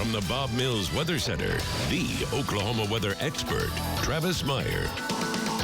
From the Bob Mills Weather Center, the Oklahoma weather expert, Travis Meyer.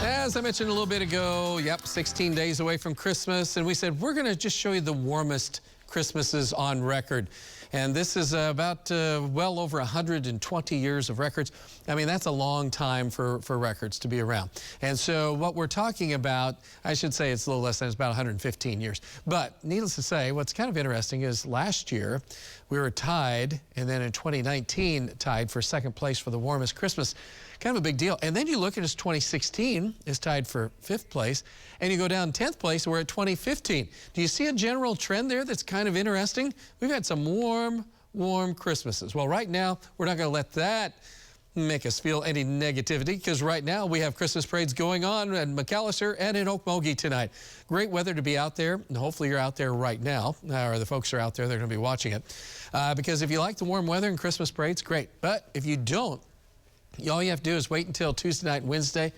As I mentioned a little bit ago, 16 days away from Christmas, and we said we're going to just show you the warmest Christmases on record. And this is about well over 120 years of records. I mean, that's a long time for records to be around. And so what we're talking about, I should say it's a little less than, it's about 115 years. But needless to say, what's kind of interesting is last year we were tied, and then in 2019 tied for second place for the warmest Christmas. Kind of a big deal. And then you look at 2016 is tied for 5th place, and you go down 10th place, we're at 2015. Do you see a general trend there that's kind of interesting? We've had some warm Christmases. Well, right now, we're not going to let that make us feel any negativity, because right now we have Christmas parades going on in McAllister and in Okmulgee tonight. Great weather to be out there, and hopefully you're out there right now, or the folks are out there, they're going to be watching it. Because if you like the warm weather and Christmas parades, great. But if you don't, all you have to do is wait until Tuesday night and Wednesday, and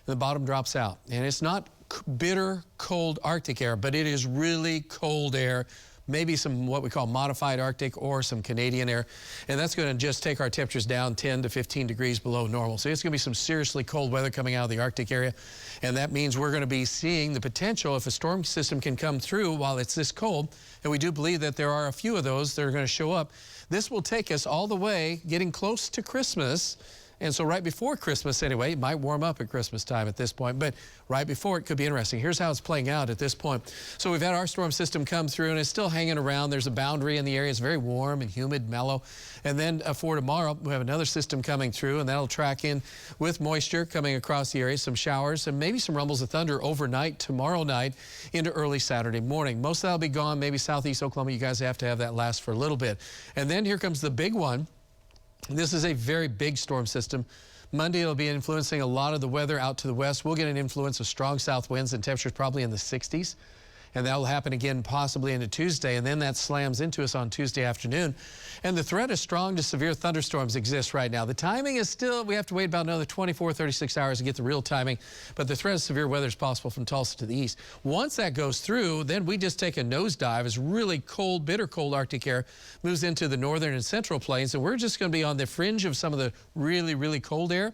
the bottom drops out. And it's not bitter, cold Arctic air, but it is really cold air. Maybe some what we call modified Arctic or some Canadian air. And that's going to just take our temperatures down 10 to 15 degrees below normal. So it's going to be some seriously cold weather coming out of the Arctic area. And that means we're going to be seeing the potential, if a storm system can come through while it's this cold, and we do believe that there are a few of those that are going to show up, this will take us all the way, getting close to Christmas. And so right before Christmas anyway, it might warm up at Christmas time at this point, but right before it could be interesting. Here's how it's playing out at this point. So we've had our storm system come through, and it's still hanging around. There's a boundary in the area. It's very warm and humid, mellow. And then for tomorrow, we have another system coming through, and that'll track in with moisture coming across the area, some showers, and maybe some rumbles of thunder overnight, tomorrow night into early Saturday morning. Most of that will be gone. Maybe southeast Oklahoma, you guys have to have that last for a little bit. And then here comes the big one. This is a very big storm system. Monday, it'll be influencing a lot of the weather out to the west. We'll get an influence of strong south winds and temperatures probably in the 60s. And that will happen again possibly into Tuesday, and then that slams into us on Tuesday afternoon. And the threat of strong to severe thunderstorms exists right now. The timing is still, we have to wait about another 24, 36 hours to get the real timing, but the threat of severe weather is possible from Tulsa to the east. Once that goes through, then we just take a nosedive as really cold, bitter cold Arctic air moves into the northern and central plains, and we're just going to be on the fringe of some of the really cold air.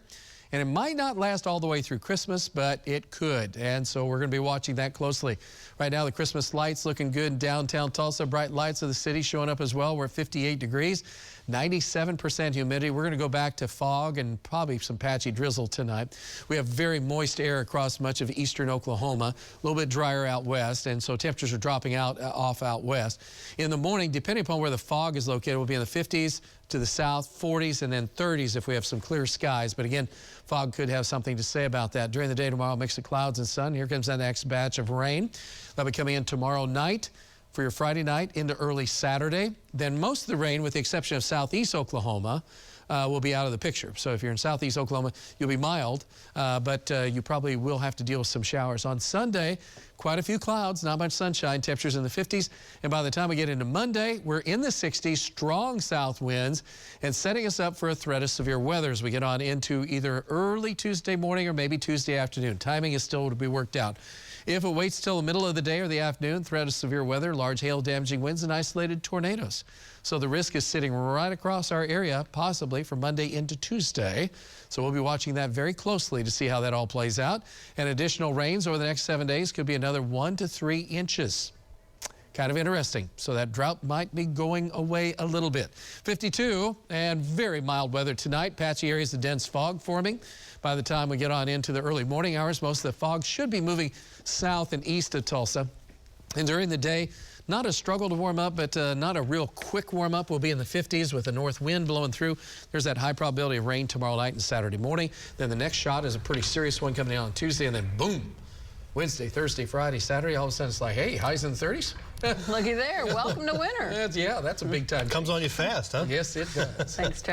And it might not last all the way through Christmas, but it could. And so we're going to be watching that closely. Right now, the Christmas lights looking good in downtown Tulsa. Bright lights of the city showing up as well. We're at 58 degrees, 97% humidity. We're going to go back to fog and probably some patchy drizzle tonight. We have very moist air across much of eastern Oklahoma, a little bit drier out west, and so temperatures are dropping off out west. In the morning, depending upon where the fog is located, we'll be in the 50s to the south, 40s, and then 30s if we have some clear skies. But again, fog could have something to say about that. During the day tomorrow, mix of clouds and sun. Here comes that next batch of rain. That'll be coming in tomorrow night for your Friday night into early Saturday. Then most of the rain, with the exception of southeast Oklahoma, will be out of the picture. So if you're in southeast Oklahoma, you'll be mild, but you probably will have to deal with some showers. On Sunday, quite a few clouds, not much sunshine, temperatures in the 50s. And by the time we get into Monday, we're in the 60s, strong south winds, and setting us up for a threat of severe weather as we get on into either early Tuesday morning or maybe Tuesday afternoon. Timing is still to be worked out. If it waits till the middle of the day or the afternoon, threat of severe weather, large hail, damaging winds, and isolated tornadoes. So the risk is sitting right across our area, possibly from Monday into Tuesday. So we'll be watching that very closely to see how that all plays out. And additional rains over the next 7 days could be another 1 to 3 inches. Kind of interesting. So that drought might be going away a little bit. 52 and very mild weather tonight. Patchy areas of dense fog forming. By the time we get on into the early morning hours, most of the fog should be moving south and east of Tulsa. And during the day, not a struggle to warm up, but not a real quick warm up. We'll be in the 50s with a north wind blowing through. There's that high probability of rain tomorrow night and Saturday morning. Then the next shot is a pretty serious one coming in on Tuesday, and then boom, Wednesday, Thursday, Friday, Saturday, all of a sudden it's like, hey, highs in the 30s. Looky there. Welcome to winter. Yeah, that's a big time. Comes on you fast, huh? Yes, it does. Thanks, Travis.